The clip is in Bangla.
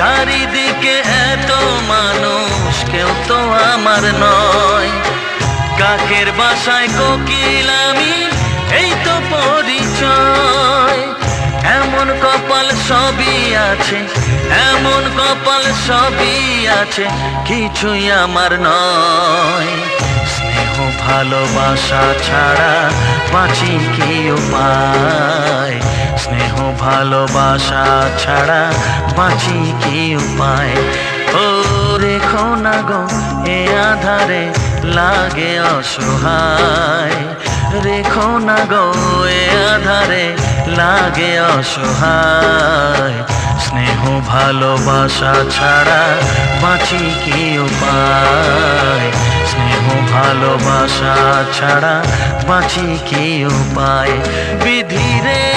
চারিদিকে এত মানুষ, কেউ তো আমার নয়। কাকের বাসায় কোকিল আমি, এই তো পরিচয়। এমন কপাল সবই আছে, এমন কপাল সবই আছে, কিছুই আমার নয়। স্নেহ ভালোবাসা ছাড়া বাঁচি কি উপায়? স্নেহ ভালোবাসা ছাড়া বাঁচি কি উপায়? ও রেখো না গো এ আধারে, লাগে অসহায়। রেখো না গো এ আধারে, লাগে অসহায়। স্নেহ ভালোবাসা ছাড়া বাঁচি কি উপায়? স্নেহ ভালোবাসা ছাড়া বাঁচি কি উপায়? বিধি রে